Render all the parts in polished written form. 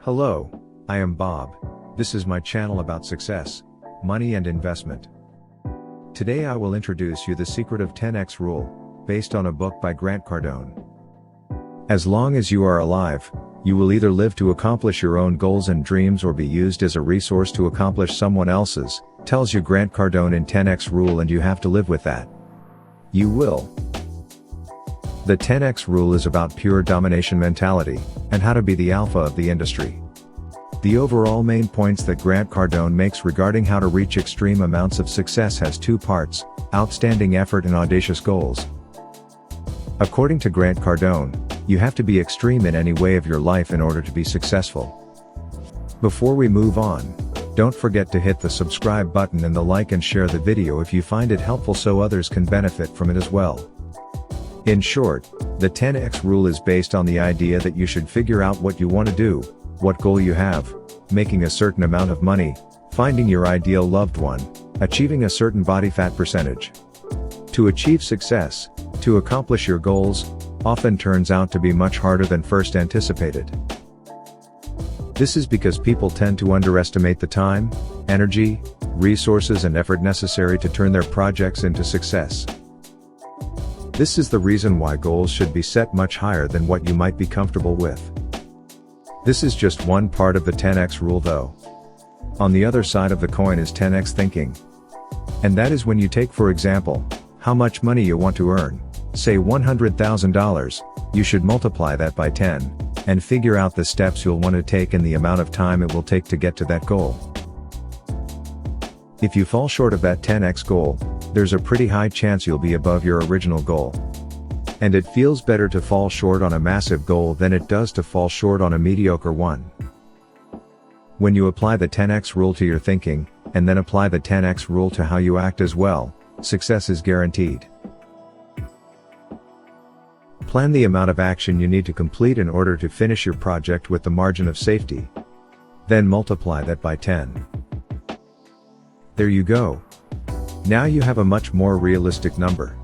Hello, I am Bob. This is my channel about success, money and investment. Today I will introduce you the secret of 10x rule, based on a book by Cardone. As long as you are alive, you will either live to accomplish your own goals and dreams or be used as a resource to accomplish someone else's, tells you Cardone in 10x rule, and you have to live with that. You will. The 10x rule is about pure domination mentality, and how to be the alpha of the industry. The overall main points that Cardone makes regarding how to reach extreme amounts of success has two parts: outstanding effort and audacious goals. According to Cardone, you have to be extreme in any way of your life in order to be successful. Before we move on, don't forget to hit the subscribe button and the like and share the video if you find it helpful so others can benefit from it as well. In short, the 10x rule is based on the idea that you should figure out what you want to do, what goal you have, making a certain amount of money, finding your ideal loved one, achieving a certain body fat percentage. To achieve success, to accomplish your goals, often turns out to be much harder than first anticipated. This is because people tend to underestimate the time, energy, resources and effort necessary to turn their projects into success. This is the reason why goals should be set much higher than what you might be comfortable with. This is just one part of the 10x rule though. On the other side of the coin is 10x thinking. And that is when you take, for example, how much money you want to earn, say $100,000, you should multiply that by 10, and figure out the steps you'll want to take and the amount of time it will take to get to that goal. If you fall short of that 10x goal, there's a pretty high chance you'll be above your original goal. And it feels better to fall short on a massive goal than it does to fall short on a mediocre one. When you apply the 10x rule to your thinking, and then apply the 10x rule to how you act as well, success is guaranteed. Plan the amount of action you need to complete in order to finish your project with the margin of safety. Then multiply that by 10. There you go. Now you have a much more realistic number.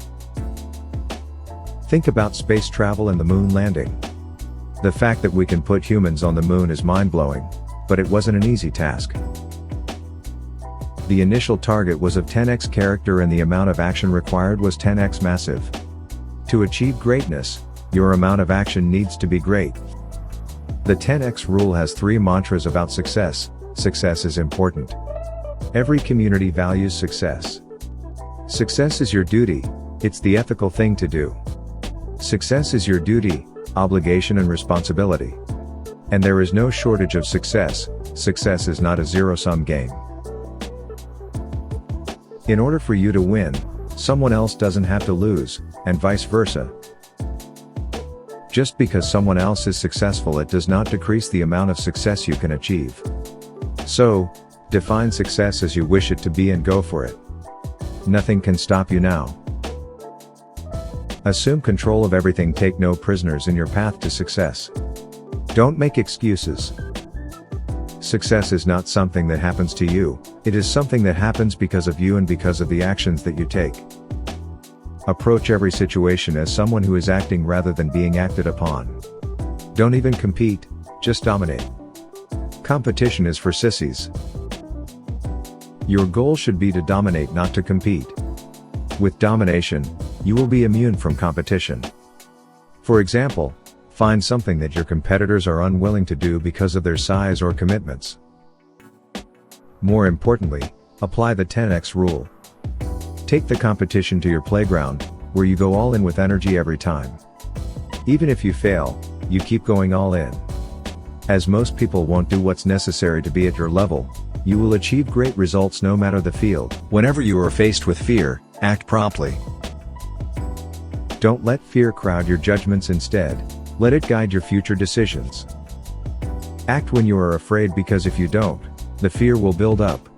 Think about space travel and the moon landing. The fact that we can put humans on the moon is mind-blowing, but it wasn't an easy task. The initial target was of 10x character and the amount of action required was 10x massive. To achieve greatness, your amount of action needs to be great. The 10x rule has three mantras about success. Success is important. Every community values success. Success is your duty, it's the ethical thing to do. Success is your duty, obligation and responsibility. And there is no shortage of success. Success is not a zero-sum game. In order for you to win, someone else doesn't have to lose, and vice versa. Just because someone else is successful, it does not decrease the amount of success you can achieve. So, define success as you wish it to be and go for it. Nothing can stop you now. Assume control of everything. Take no prisoners in your path to success. Don't make excuses. Success is not something that happens to you, it is something that happens because of you and because of the actions that you take. Approach every situation as someone who is acting rather than being acted upon. Don't even compete, just dominate. Competition is for sissies. Your goal should be to dominate, not to compete. With domination, you will be immune from competition. For example, find something that your competitors are unwilling to do because of their size or commitments. More importantly, apply the 10x rule. Take the competition to your playground, where you go all in with energy every time. Even if you fail, you keep going all in. As most people won't do what's necessary to be at your level, you will achieve great results no matter the field. Whenever you are faced with fear, act promptly. Don't let fear crowd your judgments. Instead, let it guide your future decisions. Act when you are afraid, because if you don't, the fear will build up.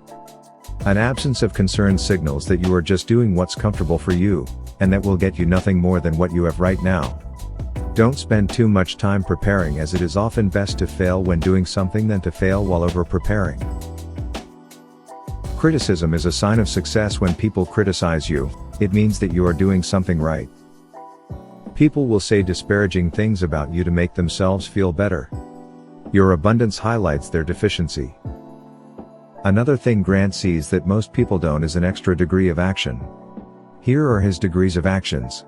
An absence of concern signals that you are just doing what's comfortable for you, and that will get you nothing more than what you have right now. Don't spend too much time preparing, as it is often best to fail when doing something than to fail while over-preparing. Criticism is a sign of success. When people criticize you, it means that you are doing something right. People will say disparaging things about you to make themselves feel better. Your abundance highlights their deficiency. Another thing Grant sees that most people don't is an extra degree of action. Here are his degrees of actions.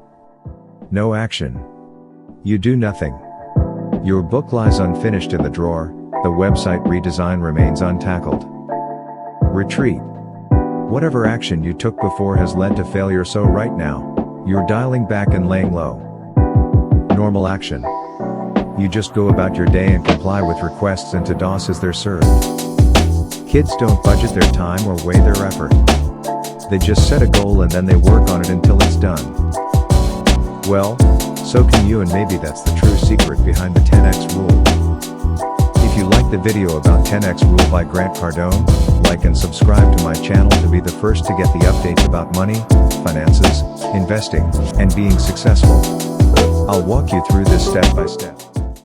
No action. You do nothing. Your book lies unfinished in the drawer, the website redesign remains untackled. Retreat. Whatever action you took before has led to failure, so right now, you're dialing back and laying low. Normal action. You just go about your day and comply with requests and to DOS as they're served. Kids don't budget their time or weigh their effort. They just set a goal and then they work on it until it's done. Well, so can you, and maybe that's the true secret behind the 10x rule. If you like the video about 10x rule by Grant Cardone, like and subscribe to my channel to be the first to get the updates about money, finances, investing, and being successful. I'll walk you through this step by step.